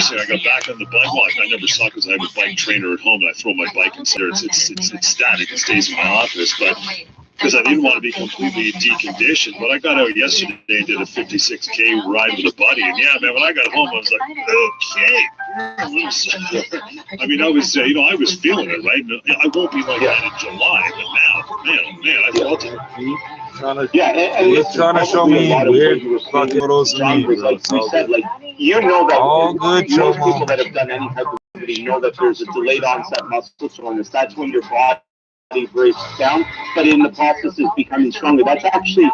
first thing I got back on the bike. Well, I never saw because I have a bike trainer at home, and I throw my bike in there. It's static. It stays in my office, but because I didn't want to be completely deconditioned. But I got out yesterday and did a 56K ride with a buddy, and yeah, man, when I got home, I was like, okay. I mean, I was, I was feeling it, right? I won't be like that in July, but now, man, I felt it. He's trying to show me weird fucking photos of me, bro. Like we said, like, you know that all good, most people that have done any type of activity know that there's a delayed onset muscle soreness. That's when your body breaks down, but in the process is becoming stronger. That's actually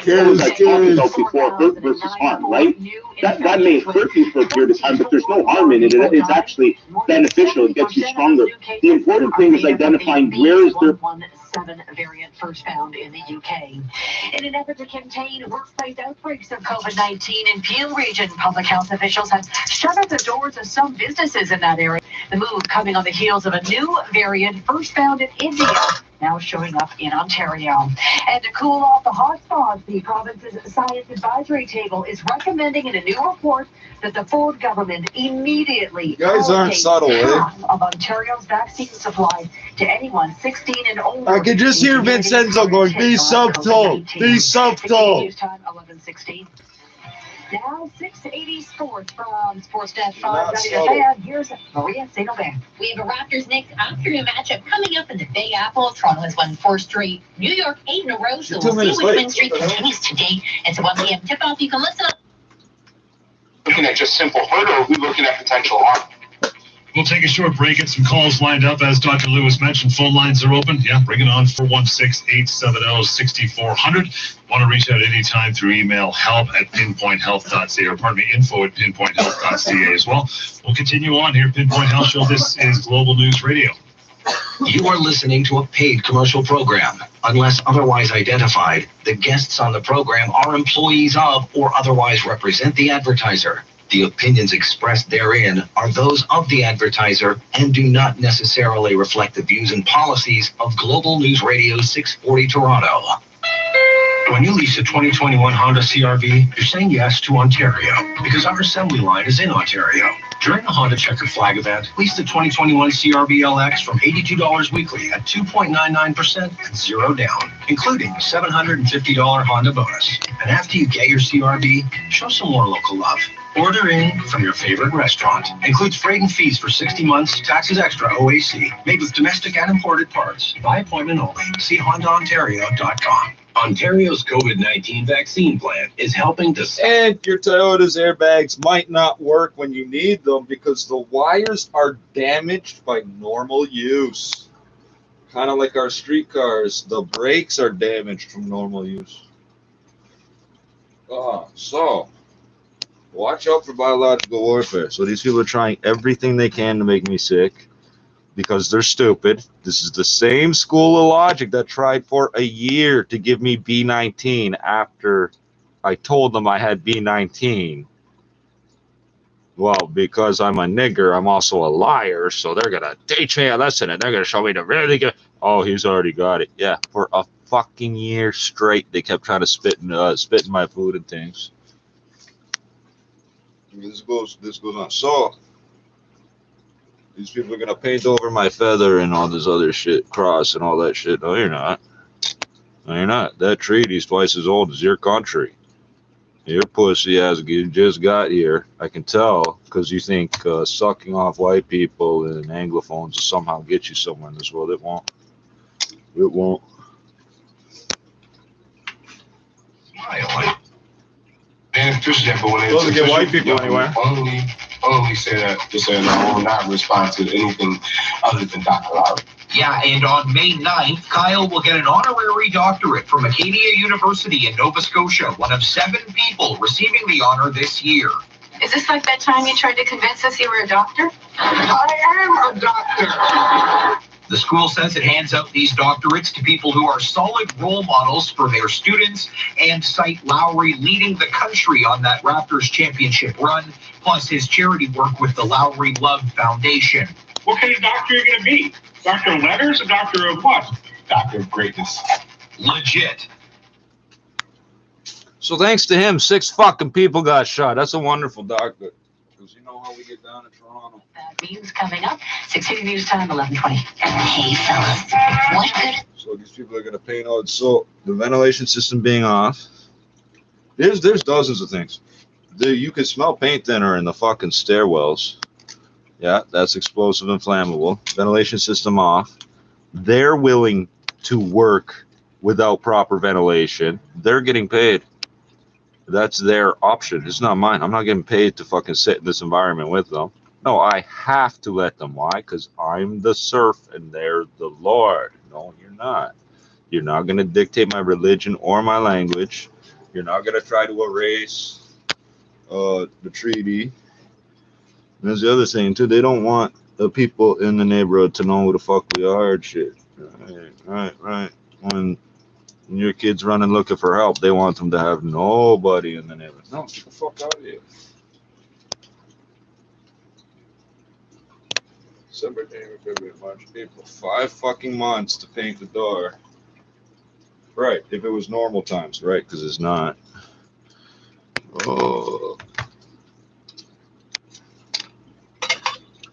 talking about before, hurt versus harm, right? That may hurt you for a period of time, but there's no harm in it. It's actually beneficial. It gets you stronger. The important thing is identifying where is there 7 variant first found in the UK. In an effort to contain workplace outbreaks of COVID-19 in Peel region, public health officials have shuttered the doors of some businesses in that area. The move coming on the heels of a new variant first found in India, now showing up in Ontario. And to cool off the hotspots, the province's science advisory table is recommending in a new report that the Ford government immediately allocate half of Ontario's vaccine supply to anyone 16 and older. I can just hear Vincenzo going, be subtle, be subtle. Time 11:16. Now 680 Sports from Sportsnet 5. Here's Maria St. Aubert. We have a Raptors Knicks afternoon matchup coming up in the Big Apple. Toronto has won 4 straight. New York 8 in a row. So we'll see which win streak continues today. It's a 1 p.m. tip-off. You can listen up. Looking at just simple hurt, or are we looking at potential harm? We'll take a short break. Get some calls lined up. As Dr. Lewis mentioned, phone lines are open. Yeah, bring it on, 416-870-6400. Want to reach out anytime through email, help@pinpointhealth.ca, or pardon me, info@pinpointhealth.ca as well. We'll continue on here, Pinpoint Health Show. This is Global News Radio. You are listening to a paid commercial program. Unless otherwise identified, the guests on the program are employees of or otherwise represent the advertiser. The opinions expressed therein are those of the advertiser and do not necessarily reflect the views and policies of Global News Radio 640 Toronto. When you lease a 2021 Honda CR-V, you're saying yes to Ontario because our assembly line is in Ontario. During the Honda Checkered Flag event, lease the 2021 CR-V LX from $82 weekly at 2.99% and 0 down, including a $750 Honda bonus. And after you get your CR-V, show some more local love. Order in from your favorite restaurant. Includes freight and fees for 60 months, taxes extra OAC. Made with domestic and imported parts. By appointment only. See HondaOntario.com. Ontario's COVID-19 vaccine plan is helping to... And your Toyota's airbags might not work when you need them because the wires are damaged by normal use. Kind of like our streetcars. The brakes are damaged from normal use. So... watch out for biological warfare. So these people are trying everything they can to make me sick because they're stupid. This is the same school of logic that tried for a year to give me B19 after I told them I had B19. Well, because I'm a nigger, I'm also a liar, so they're going to teach me a lesson, and they're going to show me the really good... Oh, he's already got it. Yeah, for a fucking year straight, they kept trying to spit in my food and things. This goes on. So these people are gonna paint over my feather and all this other shit, cross and all that shit. No, you're not. No, you're not. That treaty's twice as old as your country. Your pussy ass just got here. I can tell because you think sucking off white people and anglophones will somehow get you somewhere in this world. It won't. It won't. And for example, when doesn't get white people anywhere. Only say that to say no, I will not respond to anything other than Dr. Lowry. Yeah, and on May 9th, Kyle will get an honorary doctorate from Acadia University in Nova Scotia, one of 7 people receiving the honor this year. Is this like that time you tried to convince us you were a doctor? I am a doctor. The school says it hands out these doctorates to people who are solid role models for their students and cite Lowry leading the country on that Raptors championship run, plus his charity work with the Lowry Love Foundation. What kind of doctor are you going to be? Doctor of letters or doctor of what? Doctor of greatness. Legit. So thanks to him, 6 fucking people got shot. That's a wonderful doctor. Because you know how we get down in Toronto. Bad news coming up. 680 News Time, 11:20. Hey, fellas, what good? So these people are going to paint out. So the ventilation system being off. There's dozens of things. You can smell paint thinner in the fucking stairwells. Yeah, that's explosive and flammable. Ventilation system off. They're willing to work without proper ventilation. They're getting paid. That's their option. It's not mine. I'm not getting paid to fucking sit in this environment with them. No, I have to let them. Why? Because I'm the serf and they're the Lord. No, you're not. You're not going to dictate my religion or my language. You're not going to try to erase the treaty. And there's the other thing too. They don't want the people in the neighborhood to know who the fuck we are and shit. Right. When your kids running looking for help, they want them to have nobody in the neighborhood. No, get the fuck out of here. December, January, February, March, April. 5 fucking months to paint the door. Right, if it was normal times, right? Because it's not. Oh.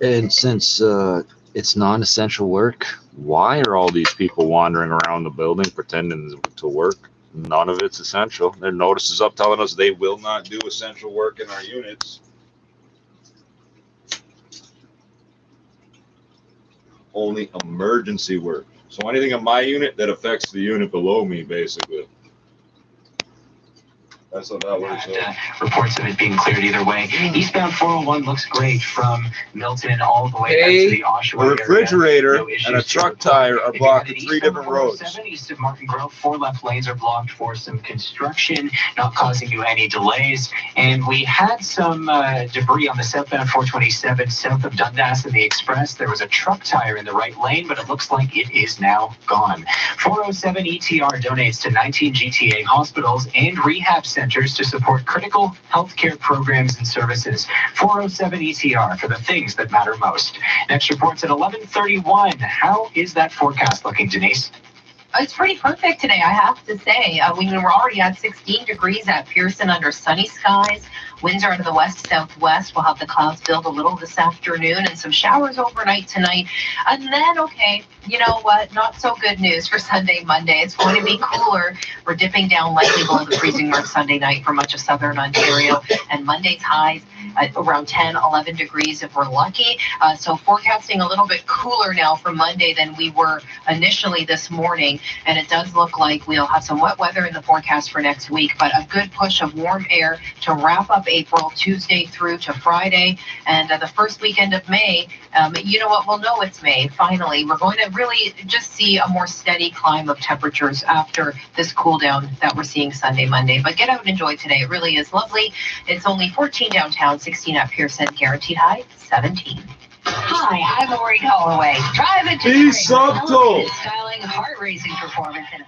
And since it's non-essential work, why are all these people wandering around the building pretending to work? None of it's essential. Their notice is up telling us they will not do essential work in our units. Only emergency work. So anything in my unit that affects the unit below me, basically. That's how that works. Reports of it being cleared either way. Eastbound 401 looks great from Milton all the way down to the Oshawa area. A refrigerator and a truck tire are blocked at 3 different roads. East of Martin Grove, 4 left lanes are blocked for some construction, not causing you any delays. And we had some debris on the southbound 427 south of Dundas in the Express. There was a truck tire in the right lane, but it looks like it is now gone. 407 ETR donates to 19 GTA hospitals and rehab centers to support critical healthcare programs and services. 407 ETR for the things that matter most. Next report's at 11:31. How is that forecast looking, Denise? It's pretty perfect today, I have to say. We're already at 16 degrees at Pearson under sunny skies. Winds are out of the west-southwest. We'll have the clouds build a little this afternoon and some showers overnight tonight. And then, okay, you know what? Not so good news for Sunday, Monday. It's going to be cooler. We're dipping down lightly below the freezing mark Sunday night for much of southern Ontario. And Monday's highs at around 10, 11 degrees if we're lucky. So forecasting a little bit cooler now for Monday than we were initially this morning. And it does look like we'll have some wet weather in the forecast for next week, but a good push of warm air to wrap up April, Tuesday through to Friday. And the first weekend of May, you know what, we'll know it's May. Finally, we're going to really just see a more steady climb of temperatures after this cool down that we're seeing Sunday, Monday. But get out and enjoy today. It really is lovely. It's only 14 downtown, 16 at Pearson, guaranteed high 17. Hi, I'm Maureen Holloway. Drive it to Be the subtle. styling, heart-racing performance, and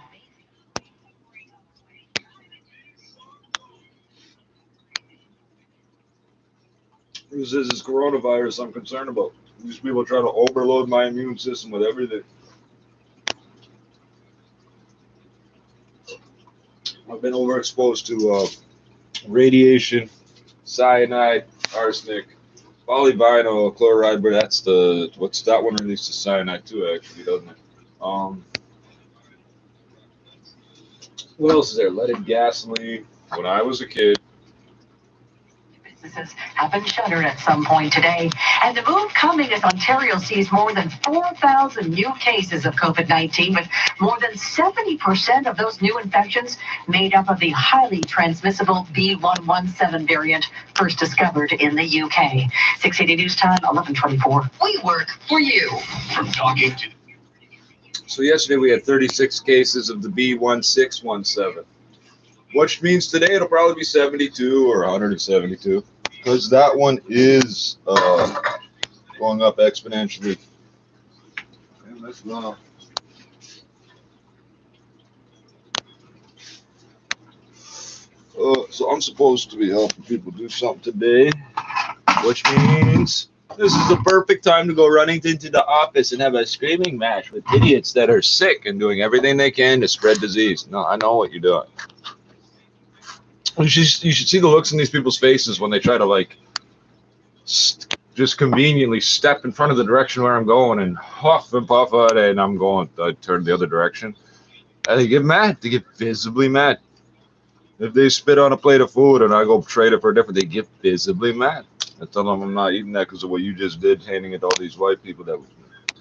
This is this coronavirus I'm concerned about. These people try to overload my immune system with everything. I've been overexposed to radiation, cyanide, arsenic, polyvinyl chloride, but that's the, what's that one releases cyanide too, actually, doesn't it? What else is there? Leaded gasoline. When I was a kid. Businesses have been shuttered at some point today. And the move coming as Ontario sees more than 4,000 new cases of COVID-19, with more than 70% of those new infections made up of the highly transmissible B117 variant first discovered in the UK. 680 News Time, 11:24. We work for you. From talking to So yesterday we had 36 cases of the B1617, which means today it'll probably be 72 or 172, because that one is going up exponentially. And that's not. So I'm supposed to be helping people do something today, which means this is the perfect time to go running into the office and have a screaming match with idiots that are sick and doing everything they can to spread disease. No, I know what you're doing. You should see the looks in these people's faces when they try to, like, just conveniently step in front of the direction where I'm going and huff and puff at it, and I turn the other direction. And they get mad. They get visibly mad. If they spit on a plate of food and I go trade it for a different, they get visibly mad. I tell them I'm not eating that because of what you just did, handing it to all these white people.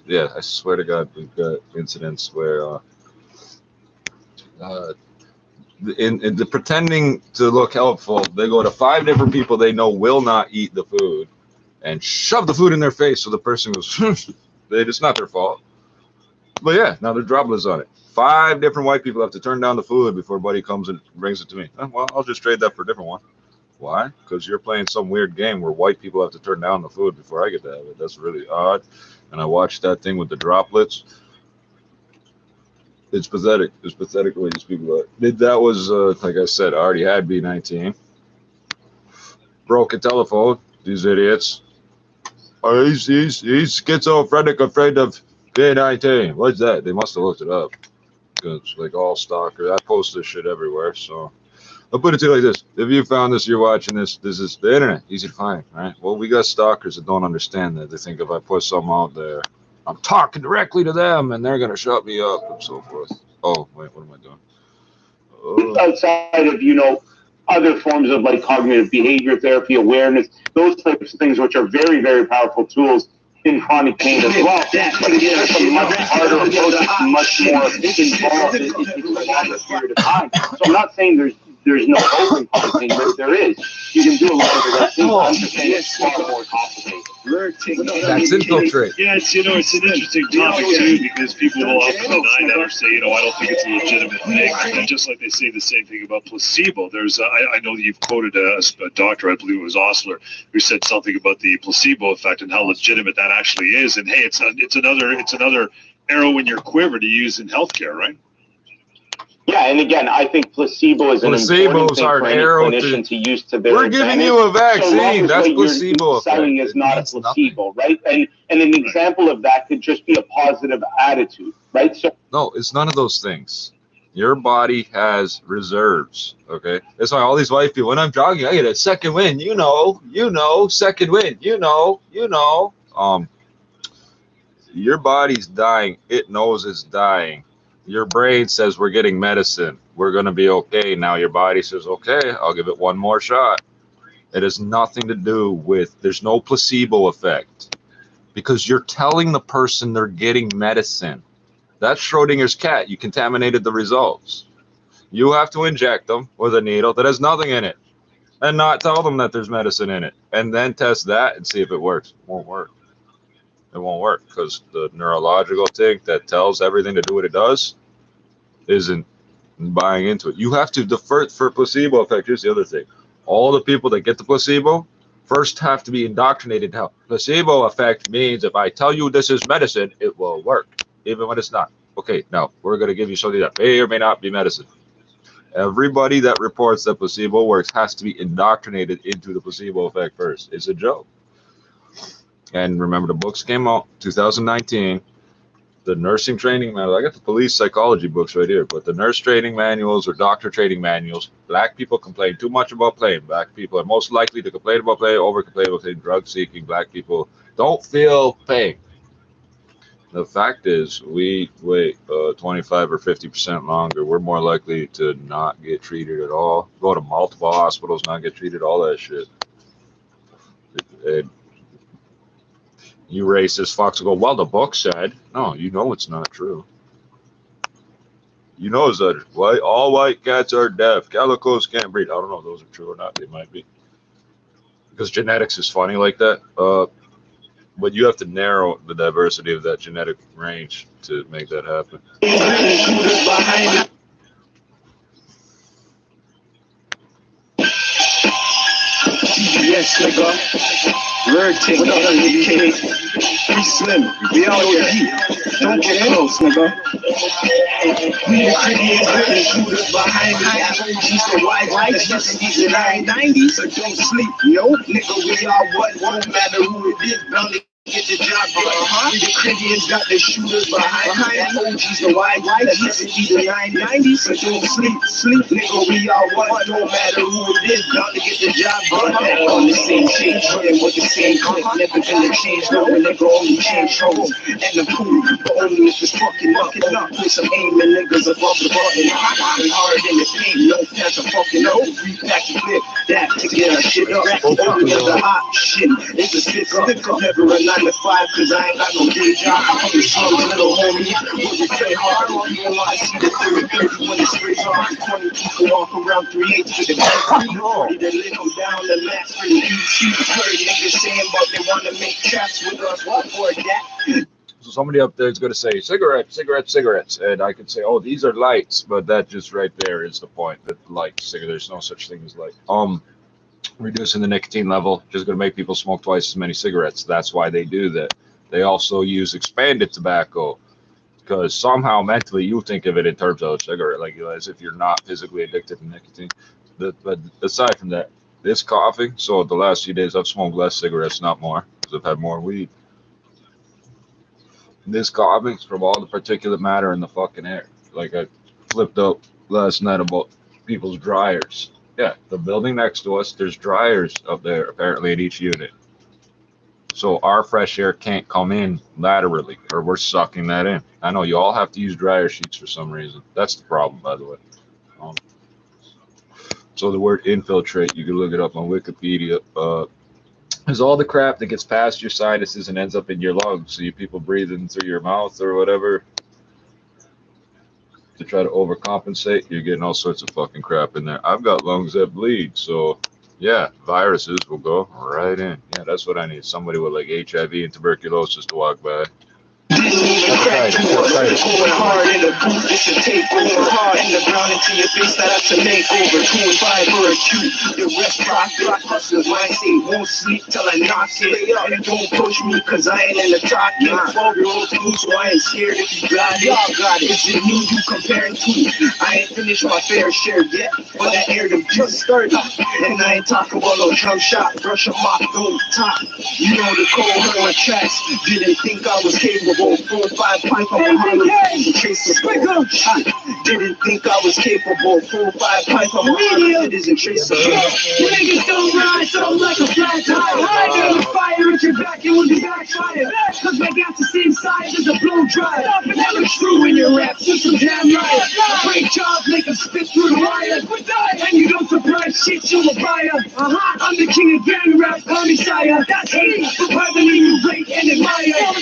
Yeah, I swear to God, we've got incidents where in the pretending to look helpful, they go to 5 different people they know will not eat the food and shove the food in their face, so the person goes, it's not their fault. But yeah, now they're droplets on it. 5 different white people have to turn down the food before a buddy comes and brings it to me. Well, I'll just trade that for a different one. Why? Because you're playing some weird game where white people have to turn down the food before I get to have it. That's really odd. And I watched that thing with the droplets. It's pathetic. It's pathetic the way these people are. That was, like I said, I already had B19. Broke a telephone. These idiots. Oh, he's schizophrenic, afraid of B19. What's that? They must have looked it up. Because, like, all stalkers. I post this shit everywhere, so. I'll put it to you like this. If you found this, you're watching this, this is the internet. Easy to find, right? Well, we got stalkers that don't understand that. They think if I put something out there, I'm talking directly to them and they're going to shut me up and so forth. Oh, wait, what am I doing? Outside of, other forms of like cognitive behavior therapy, awareness, those types of things, which are very, very powerful tools in chronic pain as well. But it's just a much harder approach, much more involved. It's a longer period of time. So I'm not saying there's no hope in chronic pain, but there is. You can do a lot of the right things. I'm just saying it's far more complicated. That's infiltrate. Yeah, it's it's an interesting topic too, because people will often deny that or say, I don't think it's a legitimate thing. And just like they say the same thing about placebo. There's I know that you've quoted a doctor, I believe it was Osler, who said something about the placebo effect and how legitimate that actually is. And hey, it's another arrow in your quiver to use in healthcare, right? Yeah, and again, I think placebo is an important thing for any clinician to use to their advantage. We're giving you a vaccine. So that's placebo effect. Selling is not a placebo, right? And an example of that could just be a positive attitude, right? So no, it's none of those things. Your body has reserves, okay? That's why all these white people, when I'm jogging, I get a second wind. Second wind. Your body's dying. It knows it's dying. Your brain says we're getting medicine. We're going to be okay. Now your body says, okay, I'll give it one more shot. It has nothing to do with, there's no placebo effect because you're telling the person they're getting medicine. That's Schrodinger's cat. You contaminated the results. You have to inject them with a needle that has nothing in it and not tell them that there's medicine in it and then test that and see if it works. It won't work. It won't work because the neurological thing that tells everything to do what it does isn't buying into it. You have to defer for placebo effect. Here's the other thing. All the people that get the placebo first have to be indoctrinated how placebo effect means if I tell you this is medicine, it will work, even when it's not. Okay, now we're going to give you something that may or may not be medicine. Everybody that reports that placebo works has to be indoctrinated into the placebo effect first. It's a joke. And remember, the books came out 2019. The nursing training manual. I got the police psychology books right here, but the nurse training manuals or doctor training manuals. Black people complain too much about pain. Black people are most likely to complain about pain, over complain about pain, drug seeking. Black people don't feel pain. The fact is, we wait 25 or 50% longer. We're more likely to not get treated at all. Go to multiple hospitals, not get treated, all that shit. You racist fucks will go, well, the book said. No, you know it's not true. You know that all white cats are deaf. Calicos can't breed. I don't know if those are true or not. They might be. Because genetics is funny like that. But you have to narrow the diversity of that genetic range to make that happen. Yes, nigga. Word take it. Slim. We all know you. Don't get close, nigga. We the prettiest shooters behind me. She's the white righteous. He's the 990. So don't sleep, yo. Nigga, we are what? Won't matter who it is. get the job done. The Canadians got the shooters behind emojis, the wide ethnicity, the 990s. So don't sleep, nigga, we all one, no matter who it is, down to get the job done. On the same change, running with the same clip, never gonna change, no, nigga, only change hoes. And the pool, but only if it's fucking up, with some aiming niggas above the button. Hard in the paint, no pass a fucking no, repack the clip, that to get our shit up. Only the hot shit, it's a sticker, never a 9 to 5, cause I ain't got no day job. I'm a slow little homie, when we play hard, you don't wanna see the 30 when the sprays on. 20 people walk around 3/8 with the back, ready to lay them down the max for the DC. Heard niggas saying, but they wanna make tracks with us, what for that? So somebody up there is going to say cigarettes, and I could say, oh, these are lights, but that just right there is the point. That lights, there's no such thing as light. Reducing the nicotine level just going to make people smoke twice as many cigarettes. That's why they do that. They also use expanded tobacco because somehow mentally you think of it in terms of a cigarette, like as if you're not physically addicted to nicotine. But aside from that, this coughing. So the last few days I've smoked less cigarettes, not more, because I've had more weed. This coughing's from all the particulate matter in the fucking air. Like I flipped up last night about people's dryers. Yeah, the building next to us, there's dryers up there apparently in each unit. So our fresh air can't come in laterally, or we're sucking that in. I know you all have to use dryer sheets for some reason. That's the problem, by the way. So the word infiltrate, you can look it up on Wikipedia. Is all the crap that gets past your sinuses and ends up in your lungs. So you people breathing through your mouth or whatever to try to overcompensate, you're getting all sorts of fucking crap in there. I've got lungs that bleed, so yeah, viruses will go right in. Yeah, that's what I need. Somebody with like HIV and tuberculosis to walk by. Going hard in the booth, it's a takeover. Hard in the ground into your face, that's a makeover. 2 and 5 for a Q. The rest profit, hustlers, I say won't sleep till I knock it. And don't push me, cause I ain't in the top. 12-year-old too, so I ain't scared if you got it. Y'all got it. Is it me you comparing to? I ain't finished my fair share yet, but that air them just started. And I ain't talking about no drum shot, brush them off, don't top. You know the cold hard tracks. Didn't think I was capable. 4 or 5 pipe on the chase a shot. Didn't think I was capable. 4 or 5 pipe on the it isn't traceable. Niggas don't rise up like a flat tire. I got a fire at your back, it will be backfire. Cause my gas the same size as a blow dryer. Never true in your raps, with some damn liars. Great job, make them spit through the wire. And you don't surprise shit, you a buyer. I'm the king again, rap, call me sire. That's me, but pardon me, you rate and admire.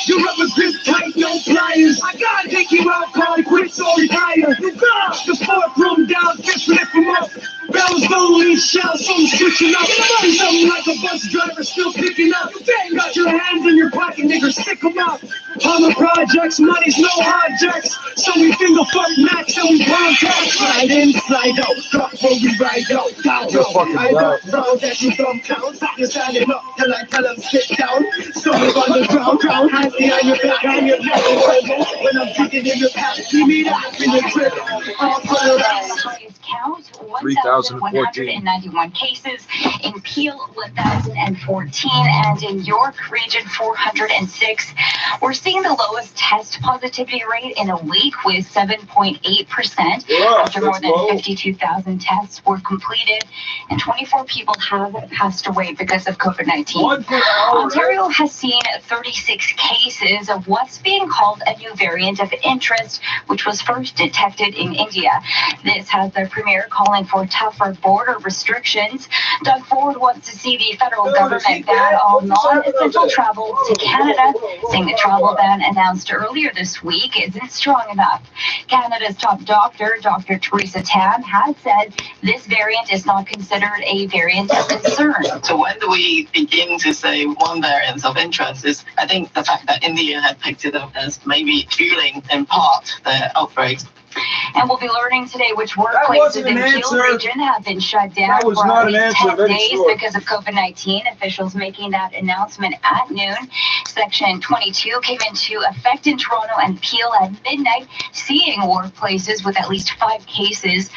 You're up a grip tight, no pliers. I gotta take you out, call it quits or retire. The 4th room down, 5th lift them up. Bells don't leave shells, so I'm switching up. Something like a bus driver still picking up. Got your hands in your pocket, nigga, stick them out. On the projects, money's no objects. So we finger fuck max and we pound tax. Slide in, slide out, drop where we ride out. Down, I don't know that you don't count. You're standing up till I tell them sit down. So we're on the ground, hands behind your back, and your neck. When I'm digging in your path, give me that in the trip. All for the count 1,191 cases, in Peel 1,014, and in York Region 406. We're seeing the lowest test positivity rate in a week with 7.8%. After more than 52,000 tests were completed, and 24 people have passed away because of COVID-19. Ontario has seen 36 cases of what's being called a new variant of interest, which was first detected in India. This has the Premier calling for tougher border restrictions. Doug Ford wants to see the federal government ban all non-essential travel to Canada, saying the travel ban announced earlier this week isn't strong enough. Canada's top doctor, Dr. Theresa Tam, has said this variant is not considered a variant of concern. So when do we begin to say one variant of interest is, I think, the fact that India had picked it up as maybe fueling in part the outbreaks. And we'll be learning today which workplaces in Peel region have been shut down for at least 10 days because of COVID-19. Officials making that announcement at noon. Section 22 came into effect in Toronto and Peel at midnight, seeing workplaces with at least 5 cases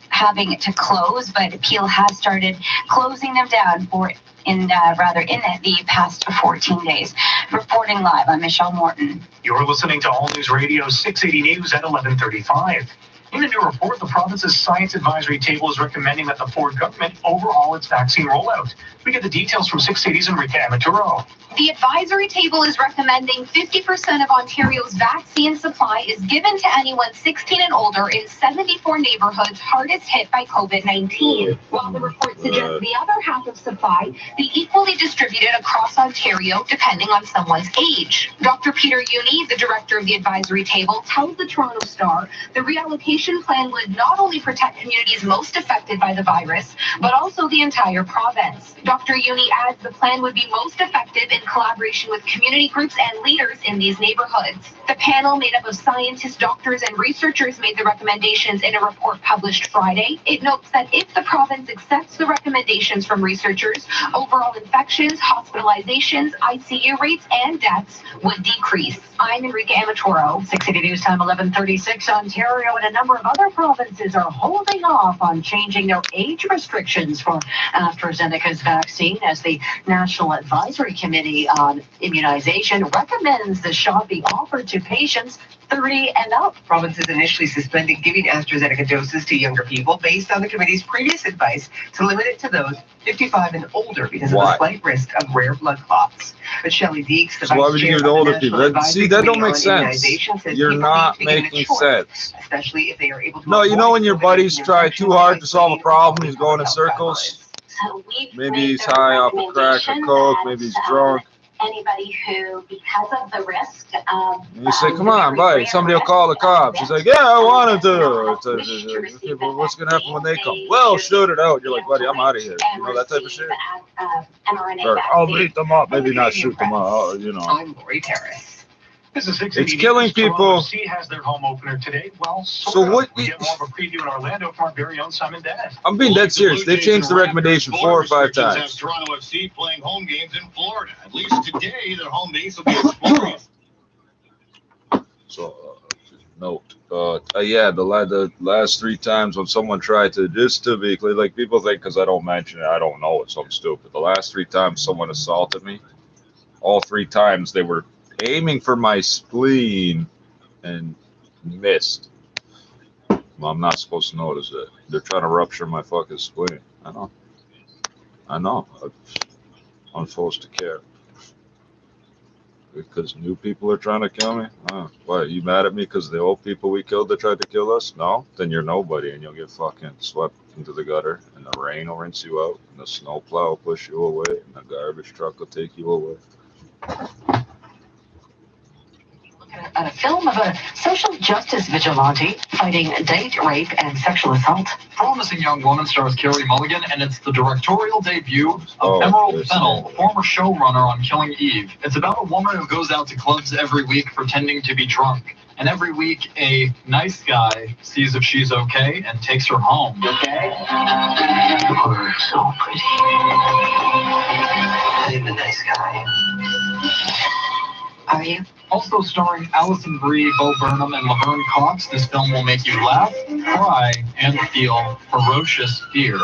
having to close, but Peel has started closing them down for in the past 14 days. Reporting live, I'm Michelle Morton. You're listening to All News Radio 680 News at 11:35. In a new report, the province's Science Advisory Table is recommending that the Ford government overhaul its vaccine rollout. We get the details from 680's Enrique Amaturo. The advisory table is recommending 50% of Ontario's vaccine supply is given to anyone 16 and older in 74 neighborhoods hardest hit by COVID-19. While the report suggests the other half of supply be equally distributed across Ontario depending on someone's age. Dr. Peter Uni, the director of the advisory table, tells the Toronto Star the reallocation plan would not only protect communities most affected by the virus, but also the entire province. Dr. Uni adds the plan would be most effective in collaboration with community groups and leaders in these neighborhoods. The panel, made up of scientists, doctors, and researchers, made the recommendations in a report published Friday. It notes that if the province accepts the recommendations from researchers, overall infections, hospitalizations, ICU rates, and deaths would decrease. I'm Enrique Amaturo. 680 News Time, 11:36. Ontario and a number of other provinces are holding off on changing their age restrictions for AstraZeneca's vaccine as the National Advisory Committee on Immunization recommends the shot be offered to patients 30 and up. Provinces initially suspended giving AstraZeneca doses to younger people based on the committee's previous advice to limit it to those 55 and older because of the slight risk of rare blood clots. But Shelley Deeks, the why vice would you chair give it to of the older National people? Advisory See, that don't Committee make on sense. Immunization, says You're people not need to be given a making choice, sense. especially if they are able to. No, you know when your avoid buddies COVID-19 try too hard to solve a infection problem, he's going in without circles. So we've Maybe made he's the high off a crack or recommendation coke, that, maybe he's drunk. Anybody who, because of the risk of... And you say, come on, buddy, somebody will call the cops. He's like, yeah, I wanted to. Okay, well, what's going to happen when they come? Well, shoot it out. You're like, buddy, I'm out of here. You know, that type of shit. Or, I'll beat them up, maybe not shoot them up, you know. I'm Lori Terrace. This is 680 It's killing News. people. Toronto FC has their home opener today. Well, So what? We get more of a preview in Orlando from our very own Simon Dad. I'm being dead serious. They changed the recommendation 4 or 5 times. Toronto FC playing home games in Florida. At least today, their home base will be exploring. So, note, yeah, the last 3 times when someone tried to, just to be clear, like people think because I don't mention it, I don't know it, so I'm stupid. The last 3 times someone assaulted me, all 3 times they were aiming for my spleen and missed. Well, I'm not supposed to notice it. They're trying to rupture my fucking spleen. I know. I'm supposed to care. Because new people are trying to kill me? Oh, what, you mad at me because the old people we killed that tried to kill us? No? Then you're nobody and you'll get fucking swept into the gutter and the rain will rinse you out and the snowplow will push you away and the garbage truck will take you away. At a film of a social justice vigilante fighting date rape and sexual assault. Promising Young Woman stars Carey Mulligan, and it's the directorial debut of Emerald Fennell, former showrunner on Killing Eve. It's about a woman who goes out to clubs every week pretending to be drunk. And every week, a nice guy sees if she's okay and takes her home. Okay? You're so pretty. I'm the nice guy. Are you? Also starring Alison Brie, Bo Burnham, and Laverne Cox, this film will make you laugh, cry, and feel ferocious fear.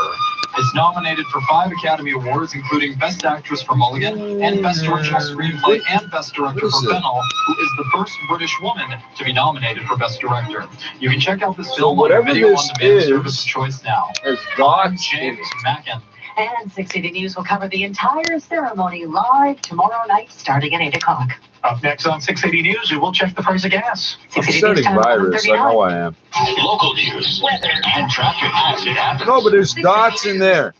It's nominated for 5 Academy Awards, including Best Actress for Mulligan, and Best Original Screenplay, and Best Director for Fennell, who is the first British woman to be nominated for Best Director. You can check out this film on your video on demand service of choice now. I'm James Mackin. And 680 News will cover the entire ceremony live tomorrow night starting at 8 o'clock. Up next on 680 News, we will check the price of gas. I'm studying virus. I know I am. Local news, weather, and traffic as it happens. No, but there's dots in there.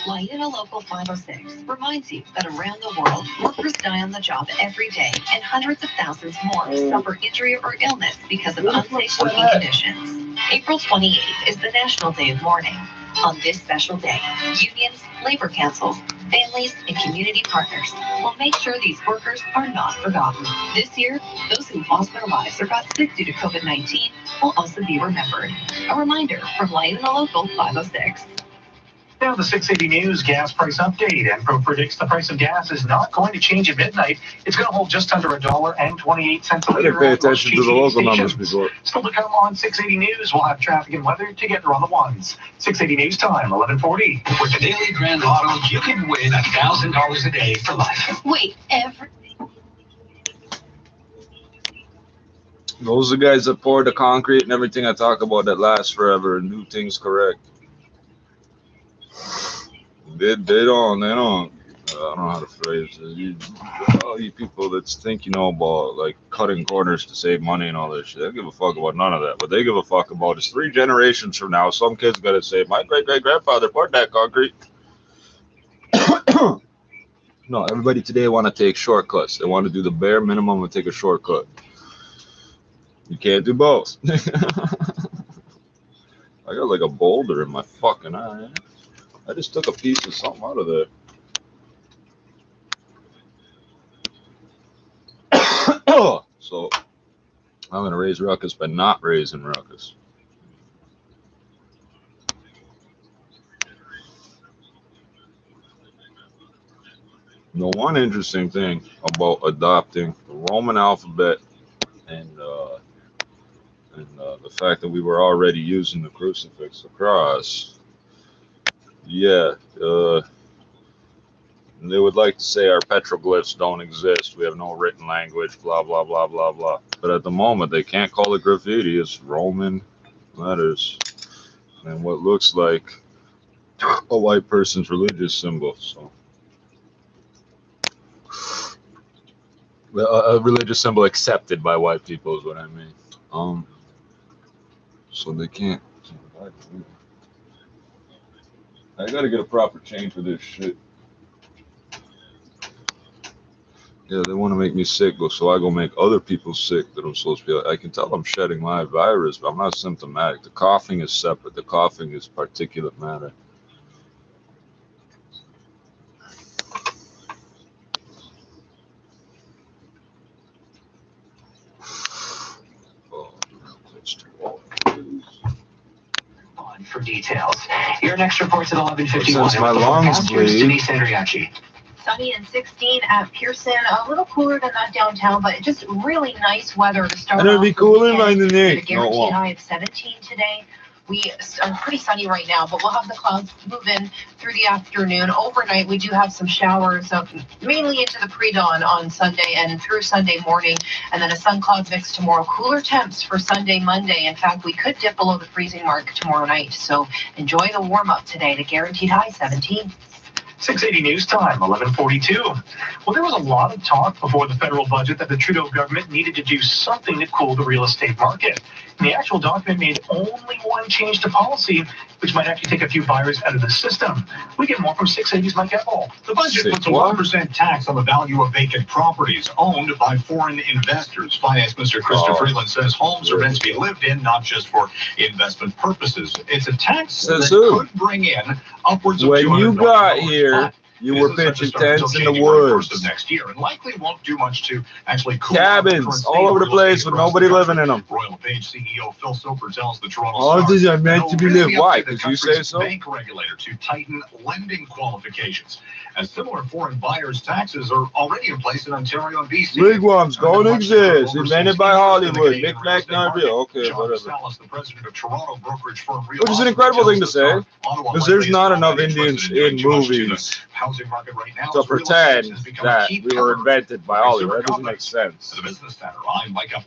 Laina Local 506 reminds you that around the world, workers die on the job every day, and hundreds of thousands more suffer injury or illness because of unsafe working conditions. April 28th is the National Day of Mourning. On this special day, unions, labor councils, families, and community partners will make sure these workers are not forgotten. This year, those who lost their lives or got sick due to COVID-19 will also be remembered. A reminder from Laina Local 506. Now the 680 News gas price update. Enpro predicts the price of gas is not going to change at midnight. It's going to hold just under $1.28 a I liter. didn't pay attention to the local numbers before. Still to come on 680 News. We'll have traffic and weather together on the ones. 680 News time, 11:40. With the Daily Grand Lotto, you can win $1,000 a day for life. Wait, Those are the guys that pour the concrete and everything I talk about that lasts forever and do things correct. They don't. I don't know how to phrase it. All you people that think you know about like cutting corners to save money and all this shit, they don't give a fuck about none of that. What they give a fuck about is 3 generations from now, some kid's gotta say, my great-great-grandfather poured that concrete. No, everybody today want to take shortcuts. They want to do the bare minimum and take a shortcut. You can't do both. I got like a boulder in my fucking eye. I just took a piece of something out of there. So I'm gonna raise ruckus by not raising ruckus. The one interesting thing about adopting the Roman alphabet and the fact that we were already using the crucifix, the cross, yeah, they would like to say our petroglyphs don't exist. We have no written language, blah, blah, blah, blah, blah. But at the moment, they can't call it graffiti. It's Roman letters and what looks like a white person's religious symbol. So a religious symbol accepted by white people is what I mean. So they can't. I gotta get a proper chain for this shit. Yeah, they want to make me sick, so I go make other people sick that I'm supposed to be. I can tell I'm shedding my virus, but I'm not symptomatic. The coughing is separate. The coughing is particulate matter. For details. Your next report's at 11:51. Since my lungs bleed. Denise Andriachi. Sunny and 16 at Pearson. A little cooler than that downtown, but just really nice weather to start. And it'll be cooler by the day. A guaranteed high of 17 today. We are pretty sunny right now, but we'll have the clouds move in through the afternoon. Overnight, we do have some showers, mainly into the pre-dawn on Sunday and through Sunday morning, and then a sun-cloud mix tomorrow. Cooler temps for Sunday, Monday. In fact, we could dip below the freezing mark tomorrow night, so enjoy the warm-up today. The guaranteed high, 17. 680 News time, 11:42. Well, there was a lot of talk before the federal budget that the Trudeau government needed to do something to cool the real estate market. And the actual document made only one change to policy, which might actually take a few buyers out of the system. We get more from 680's Mike Epple. The budget puts a 1% tax on the value of vacant properties owned by foreign investors. Finance Minister Christopher Freeland says homes are meant to be lived in, not just for investment purposes. It's a tax that could bring in upwards of when you got $200 here, you were pitching tents in the woods. Of next year, and likely won't do much to actually cool cabins all over the place with nobody living in them. Royal Page CEO Phil Soper tells the Toronto All these are meant to be lived. Why? Because you say so? Bank regulator to tighten lending qualifications, as similar foreign buyers' taxes are already in place in Ontario and BC. Wigwams don't exist. Invented by Hollywood. Knick-knack, Narville. Okay, whatever. The president of Toronto brokerage firm, which is an incredible thing to say, because there's not enough Indians in movies housing market right now to pretend that we were invented by Hollywood. That doesn't make sense. The Business Center. I'm Mike Epple.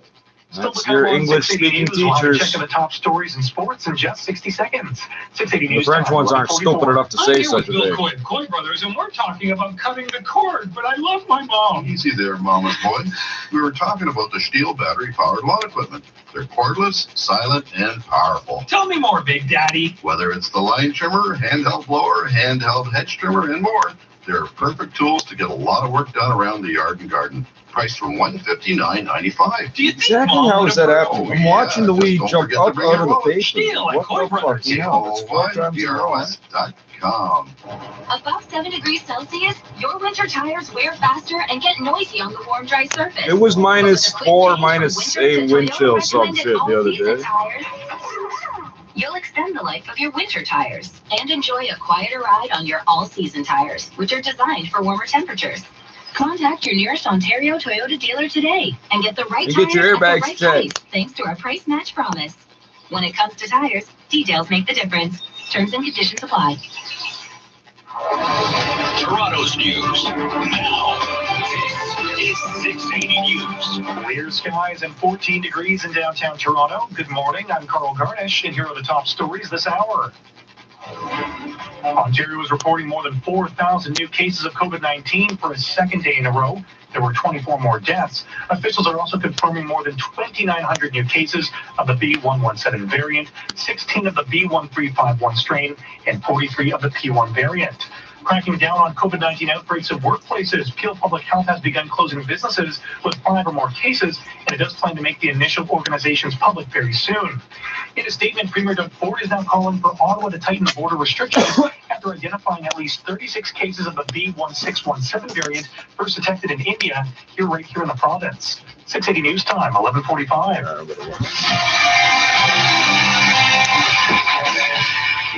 That's your English-speaking teachers. Checking the top stories in sports in just 60 seconds. 680 News. The French ones aren't stupid enough to say such a thing. Coy Brothers, and we're talking about cutting the cord, but I love my mom. Easy there, Mama's boy. We were talking about the Stihl battery-powered lawn equipment. They're cordless, silent, and powerful. Tell me more, Big Daddy. Whether it's the line trimmer, handheld blower, handheld hedge trimmer, and more, they're perfect tools to get a lot of work done around the yard and garden. Priced from $159.95. Exactly how is that happening? I'm watching the weed jump up out of the paper. What the fuck? You know, DROS.com. Above 7 degrees Celsius, your winter tires wear faster and get noisy on the warm, dry surface. It was -4, -8 wind chill some shit the other day. You'll extend the life of your winter tires and enjoy a quieter ride on your all-season tires, which are designed for warmer temperatures. Contact your nearest Ontario Toyota dealer today and get the right tires at the right price, thanks to our price match promise. When it comes to tires, details make the difference. Terms and conditions apply. Toronto's news now. This is 680 News. Clear skies and 14 degrees in downtown Toronto. Good morning. I'm Carl Garnish, and here are the top stories this hour. Ontario is reporting more than 4,000 new cases of COVID-19 for a second day in a row. There were 24 more deaths. Officials are also confirming more than 2,900 new cases of the B.1.1.7 variant, 16 of the B.1.351 strain, and 43 of the P.1 variant. Cracking down on COVID-19 outbreaks of workplaces, Peel Public Health has begun closing businesses with 5 or more cases, and it does plan to make the initial organizations public very soon. In a statement, Premier Doug Ford is now calling for Ottawa to tighten the border restrictions after identifying at least 36 cases of the B.1.617 variant first detected in India, right here in the province. 680 News Time, 11:45.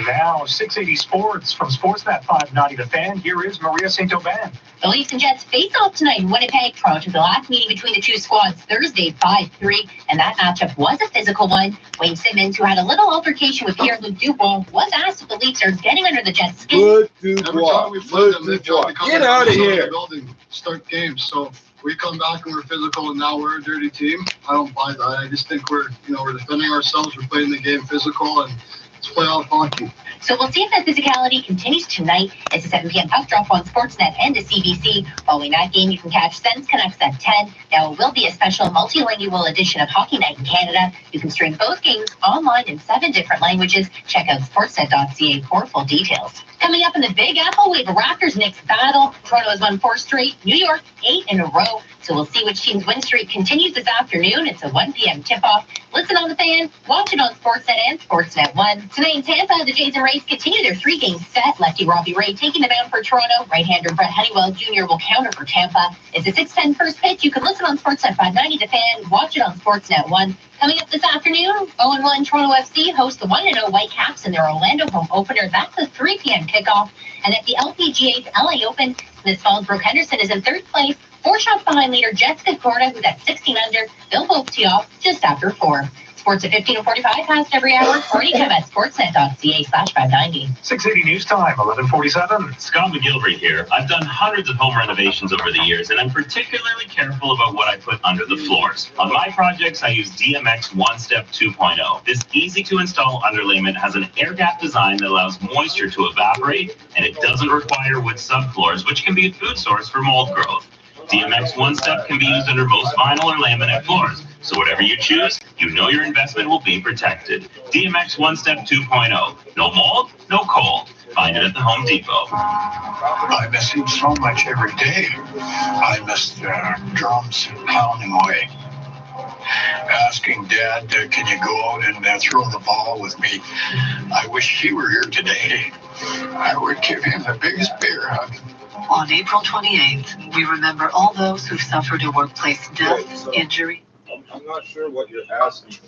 Now, 680 Sports from Sportsnet 590 The Fan. Here is Maria St-Aubin. The Leafs and Jets face off tonight in Winnipeg. Toronto, the last meeting between the two squads Thursday, 5-3, and that matchup was a physical one. Wayne Simmons, who had a little altercation with Pierre-Luc Dubois, was asked if the Leafs are getting under the Jets' skin. Every time we play them, they try to come Get out of here. Building, start games. So we come back and we're physical, and now we're a dirty team. I don't buy that. I just think we're defending ourselves. We're playing the game physical, and it's playoff hockey. So we'll see if that physicality continues tonight. It's a 7 p.m. puck drop on Sportsnet and the CBC. Following that game, you can catch Sens Canucks at 10. Now, it will be a special multilingual edition of Hockey Night in Canada. You can stream both games online in 7 different languages. Check out sportsnet.ca for full details. Coming up in the Big Apple, we have a Raptors-Knicks battle. Toronto has won 4 straight. New York, 8 in a row. So we'll see which team's win streak continues this afternoon. It's a 1 p.m. tip-off. Listen on the Fan, watch it on Sportsnet and Sportsnet 1. Tonight in Tampa, the Jays and Rays continue their 3-game set. Lefty Robbie Ray taking the mound for Toronto. Right-hander Brett Honeywell Jr. will counter for Tampa. It's a 6:10 first pitch. You can listen on Sportsnet 590 The Fan, watch it on Sportsnet 1. Coming up this afternoon, 0-1 Toronto FC hosts the 1-0 Whitecaps in their Orlando home opener. That's a 3 p.m. kickoff. And at the LPGA's LA Open, Smith Falls Brooke Henderson is in 3rd place. 4 shots behind leader Jessica Corda, who's at 16 under. They'll both tee off just after 4. Sports at 15:45 past every hour, or anytime at sportsnet.ca/590. 680 News Time, 11:47. Scott McGilvery here. I've done hundreds of home renovations over the years, and I'm particularly careful about what I put under the floors. On my projects, I use DMX One Step 2.0. This easy-to-install underlayment has an air gap design that allows moisture to evaporate, and it doesn't require wood subfloors, which can be a food source for mold growth. DMX One Step can be used under most vinyl or laminate floors. So whatever you choose, you know your investment will be protected. DMX One Step 2.0. No mold, no cold. Find it at the Home Depot. I miss him so much every day. I miss the drums pounding away. Asking Dad, can you go out and throw the ball with me? I wish he were here today. I would give him the biggest bear hug. On April 28th, we remember all those who suffered a workplace death, injury. I'm not sure what you're asking.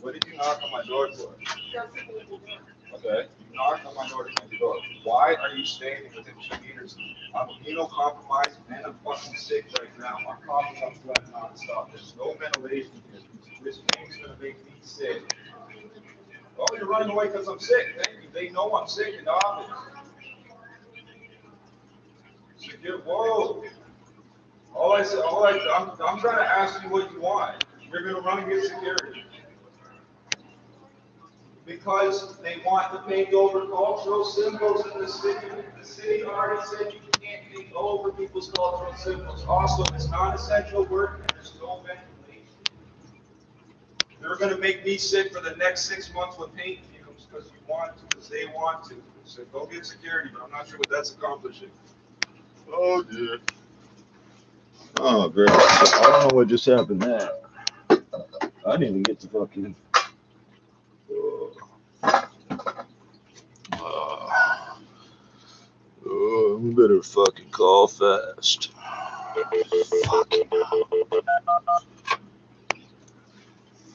What did you knock on my door for? Okay, you knocked on my door to the door. Why are you standing within 2 meters? I'm immunocompromised and I'm fucking sick right now. I'm coughing up blood nonstop. There's no ventilation here. This thing's gonna make me sick. Oh, you're running away because I'm sick. Thank you. They know I'm sick in the office. Whoa. I'm trying to ask you what you want. You're going to run and get security. Because they want to paint over cultural symbols in the city. The city already said you can't paint over people's cultural symbols. Also, it's non-essential work and there's no ventilation. They're going to make me sick for the next 6 months with paint fumes because you want to, because they want to. So go get security, but I'm not sure what that's accomplishing. Oh, dear. Oh, great. I don't know what just happened there. I didn't even get to fucking... we better fucking call fast. Fucking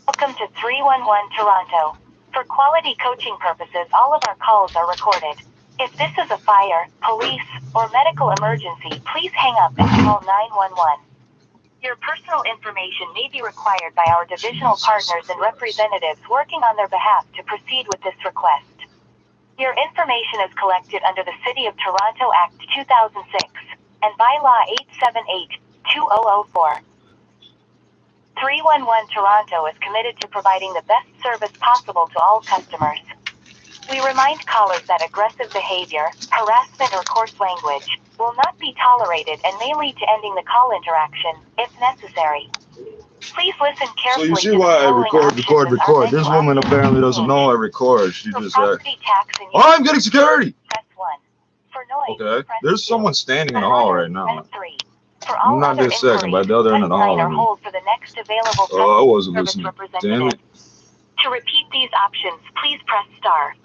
Welcome to 311 Toronto. For quality coaching purposes, all of our calls are recorded. If this is a fire, police, or medical emergency, please hang up and call 911. Your personal information may be required by our divisional partners and representatives working on their behalf to proceed with this request. Your information is collected under the City of Toronto Act 2006 and Bylaw 878-2004. 311 Toronto is committed to providing the best service possible to all customers. We remind callers that aggressive behavior, harassment, or coarse language will not be tolerated and may lead to ending the call interaction, if necessary. Please listen So carefully. you see why I record. This woman apparently doesn't know I record. She just said, "Oh, I'm getting security." Press 1. For noise, Okay, press there's 2. someone standing in the hall right now. Press 3. For all I'm not other this second, but the other end of the hall. inquiries, I press 9 or mean. hold for the next available Oh, I wasn't service listening. representative. Damn it. To repeat these options, please press star.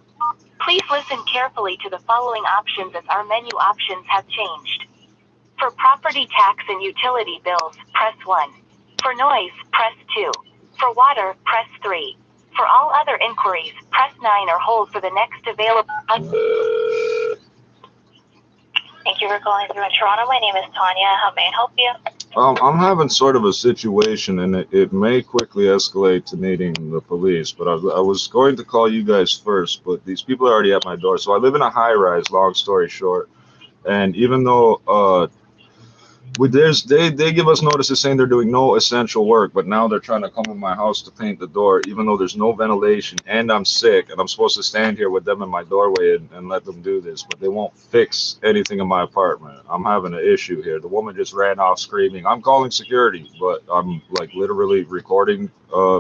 Please listen carefully to the following options as our menu options have changed. For property tax and utility bills, press 1. For noise, press 2. For water, press 3. For all other inquiries, press 9 or hold for the next available. Thank you for calling through in Toronto. My name is Tanya. How may I help you? I'm having sort of a situation, and it may quickly escalate to needing the police, but I was going to call you guys first, but these people are already at my door. So I live in a high-rise, long story short, and even though they give us notices saying they're doing no essential work, but now they're trying to come in my house to paint the door, even though there's no ventilation, and I'm sick, and I'm supposed to stand here with them in my doorway and let them do this, but they won't fix anything in my apartment. I'm having an issue here. The woman just ran off screaming, "I'm calling security," but I'm like literally recording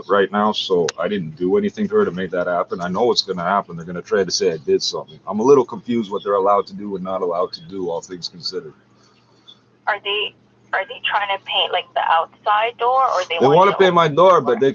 right now, so I didn't do anything to her to make that happen. I know what's going to happen. They're going to try to say I did something. I'm a little confused what they're allowed to do and not allowed to do, all things considered. Are they trying to paint like the outside door, or They want to paint my door, but they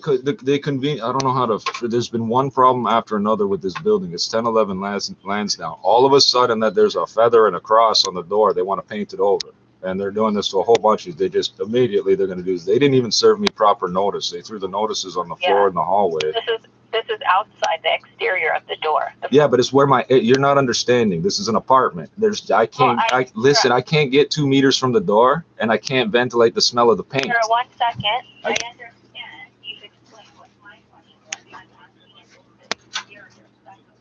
convene. I don't know how to. There's been one problem after another with this building. It's 1011 Lansdowne. All of a sudden, that there's a feather and a cross on the door, they want to paint it over, and they're doing this to a whole bunch of. They just immediately they're going to do this. They didn't even serve me proper notice. They threw the notices on the floor in the hallway. This is outside the exterior of the door. Yeah, but it's where you're not understanding. This is an apartment. I can't get 2 meters from the door, and I can't ventilate the smell of the paint. Sure, 1 second. I understand. You've explained what my question was. I'm asking if it's the exterior. That's the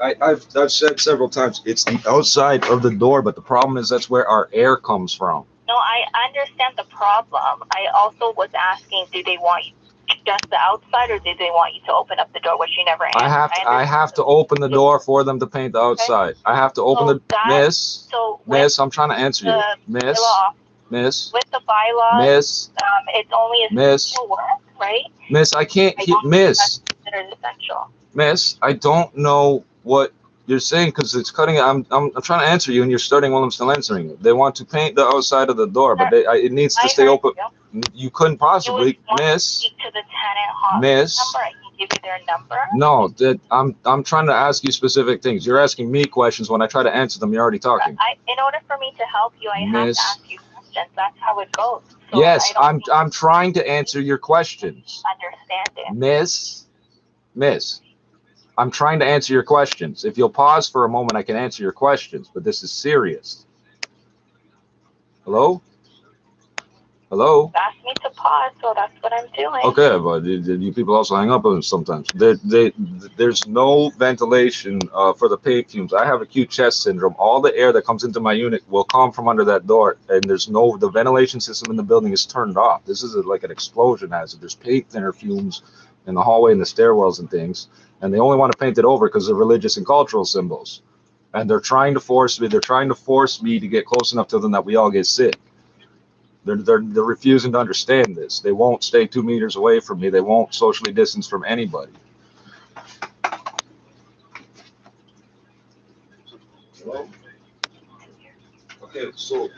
question. I've said several times, it's the outside of the door, but the problem is that's where our air comes from. No, I understand the problem. I also was asking, do they want you just the outside, or did they want you to open up the door, which you never answered? I have to open the door for them to paint the outside. Okay. I have to open Miss, I'm trying to answer you. Miss. With the bylaws, Miss. It's only essential work, right? Miss, I can't hit Miss. Considered essential. Miss, I don't know what you're saying because it's cutting. I'm trying to answer you, and you're starting while I'm still answering you. They want to paint the outside of the door, but it needs to stay open. You couldn't possibly, Miss. Speak to the tenant hotline Miss. number. I can give you their number. No, I'm trying to ask you specific things. You're asking me questions. When I try to answer them, you're already talking. In order for me to help you, I have to ask you questions. That's how it goes. So yes, I'm trying to answer your questions. Understanding. Miss. I'm trying to answer your questions. If you'll pause for a moment, I can answer your questions, but this is serious. Hello? Hello? You asked me to pause, so that's what I'm doing. Okay, but you people also hang up on them sometimes. There's no ventilation for the paint fumes. I have acute chest syndrome. All the air that comes into my unit will come from under that door, and the ventilation system in the building is turned off. This is like an explosion hazard. There's paint thinner fumes in the hallway and the stairwells and things. And they only want to paint it over because of religious and cultural symbols. And they're trying to force me to get close enough to them that we all get sick. They're refusing to understand this. They won't stay 2 meters away from me. They won't socially distance from anybody. Hello? Okay, so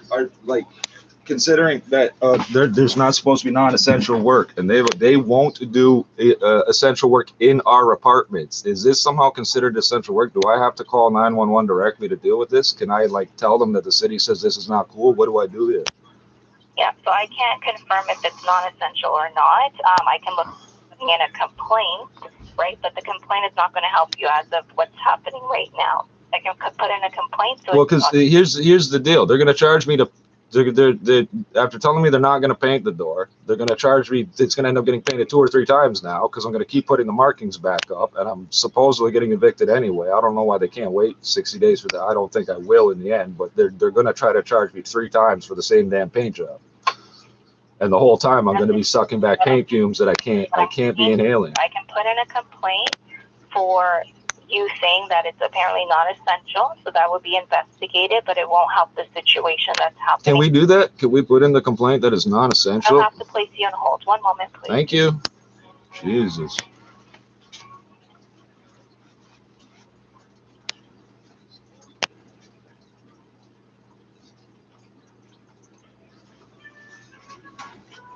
considering that there's not supposed to be non-essential work, and they won't do essential work in our apartments. Is this somehow considered essential work? Do I have to call 911 directly to deal with this? Can I tell them that the city says this is not cool? What do I do here? Yeah, so I can't confirm if it's non-essential or not. I can look at the putting in a complaint, right? But the complaint is not going to help you as of what's happening right now. I can put in a complaint. So well, because here's the deal. They're gonna charge me to. They're after telling me they're not gonna paint the door, they're gonna charge me. It's gonna end up getting painted 2 or 3 times now because I'm gonna keep putting the markings back up, and I'm supposedly getting evicted anyway. I don't know why they can't wait 60 days for that. I don't think I will in the end, but they're gonna try to charge me 3 times for the same damn paint job. And the whole time I'm going to be sucking back paint fumes that I can't be inhaling. I can put in a complaint for you saying that it's apparently not essential, so that would be investigated, but it won't help the situation that's happening. Can we do that? Can we put in the complaint that it's non-essential? I'll have to place you on hold. 1 moment, please. Thank you. Jesus.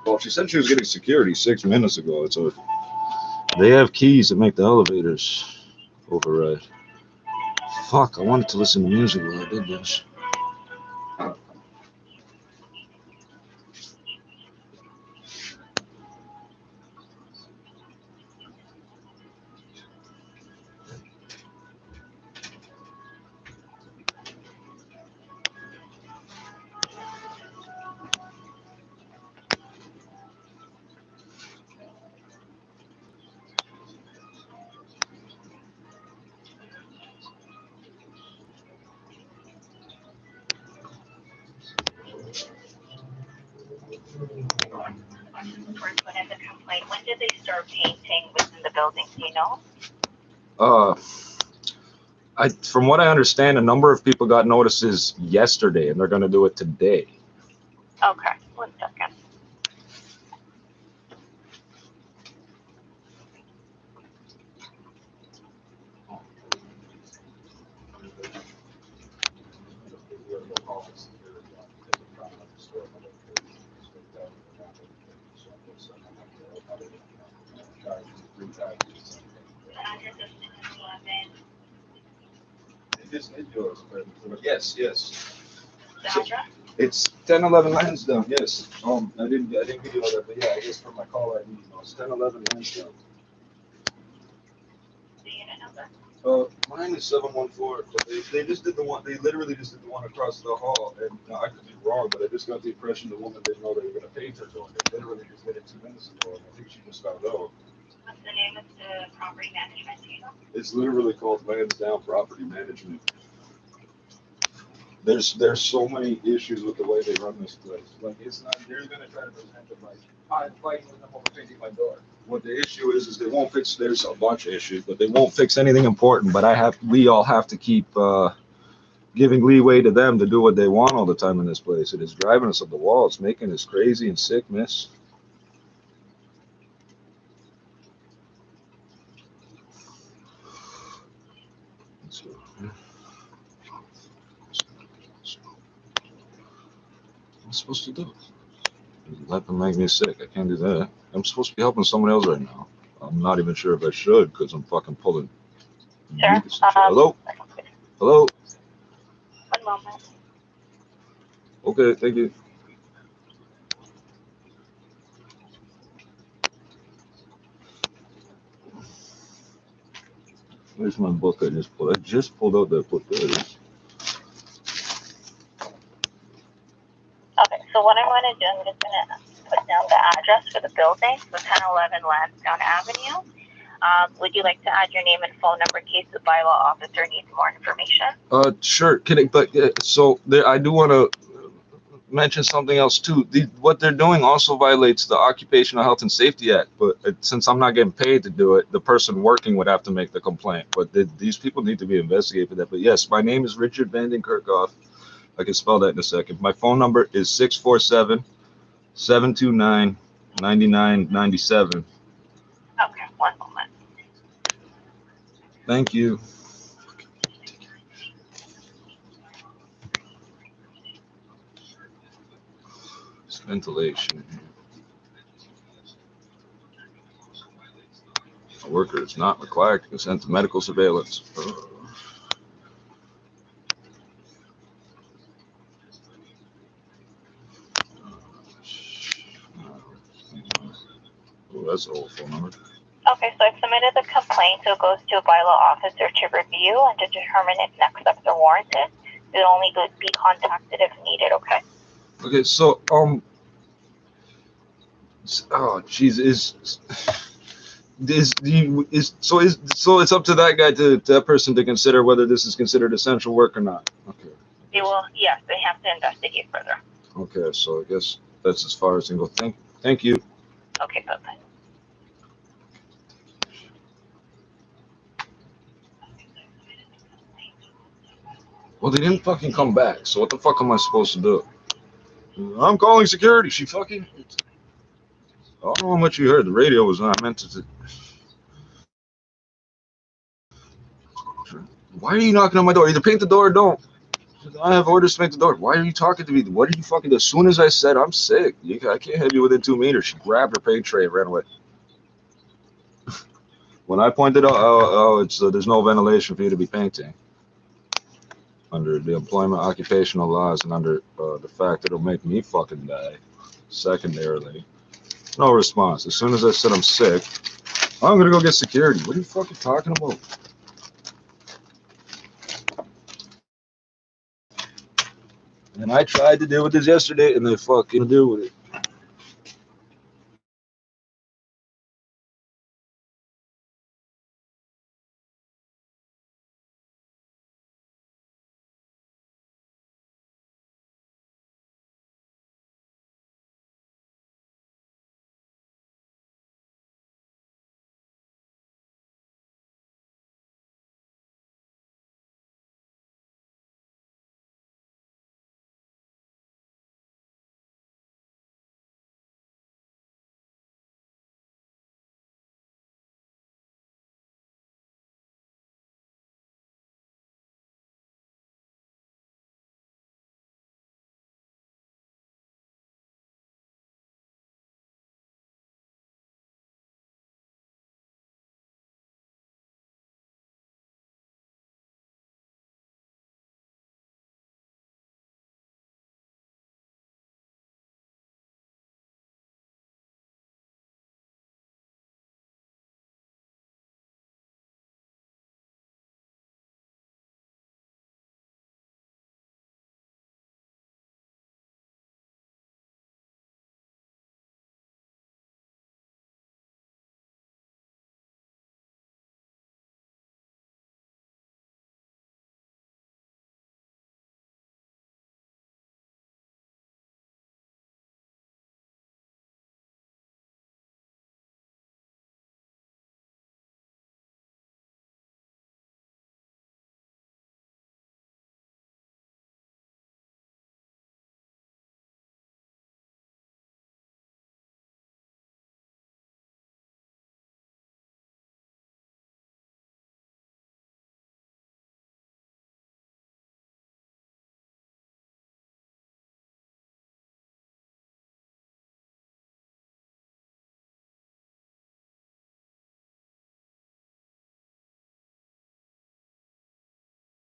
Well, she said she was getting security 6 minutes ago. So they have keys that make the elevators override. Fuck, I wanted to listen to music while I did this. Put in the complaint. When did they start painting within the building? Do you know? From what I understand, a number of people got notices yesterday, and they're going to do it today. Okay, 1 second. Yes, yes. So it's 1011 Lansdowne. Yes. I didn't give you all that, but yeah, I guess for my call ID, it's 1011 Lansdowne. Mine is 714. But they just did the one. They literally just did the one across the hall, and I could be wrong, but I just got the impression the woman didn't know they were going to paint her door. They literally just did it 2 minutes ago, and I think she just found out. What's the name of the property management team? It's literally called Lansdowne Property Management. There's so many issues with the way they run this place. Like, it's not, they're gonna try to present it like, I'm fighting with them over painting my door. What the issue is they won't fix, there's a bunch of issues, but they won't fix anything important. But we all have to keep giving leeway to them to do what they want all the time in this place. It is driving us up the wall. It's making us crazy and sick, miss. What am I supposed to do? Let them make me sick. I can't do that. I'm supposed to be helping someone else right now. I'm not even sure if I should because I'm fucking pulling. Sure. Hello? Hello? 1 moment. Okay, thank you. Where's my book I just pulled? I just pulled out that book. There it is. Okay, so what I'm going to do, I'm just going to put down the address for the building, so 1011 Lansdowne Avenue. Would you like to add your name and phone number in case the bylaw officer needs more information? Sure. So there, I do want to mention something else too. What they're doing also violates the Occupational Health and Safety Act. But since I'm not getting paid to do it, the person working would have to make the complaint. But these people need to be investigated for that. But yes, my name is Richard Vanden Kerkhoff. I can spell that in a second. My phone number is 647-729-9997. Okay, 1 moment. Thank you. It's ventilation. A worker is not required to consent to medical surveillance. Oh, that's an old phone number. Okay, so I've submitted the complaint, so it goes to a bylaw officer to review and to determine if next steps are warranted. You'll only be contacted if needed, okay? Okay, so, oh, jeez, so it's up to that guy that person to consider whether this is considered essential work or not. Okay. Yes, they have to investigate further. Okay, so I guess that's as far as I can go. Thank you. Okay, bye-bye. Well, they didn't fucking come back, so what the fuck am I supposed to do? I'm calling security. She fucking... I don't know how much you heard. The radio was not meant to... Why are you knocking on my door? Either paint the door or don't. I have orders to paint the door. Why are you talking to me? What are you fucking... As soon as I said I'm sick, I can't have you within 2 meters. She grabbed her paint tray and ran away. When I pointed out, it's there's no ventilation for you to be painting. Under the employment occupational laws and under the fact that it'll make me fucking die. Secondarily, no response. As soon as I said I'm sick, I'm gonna go get security. What are you fucking talking about? And I tried to deal with this yesterday, and they fucking deal with it.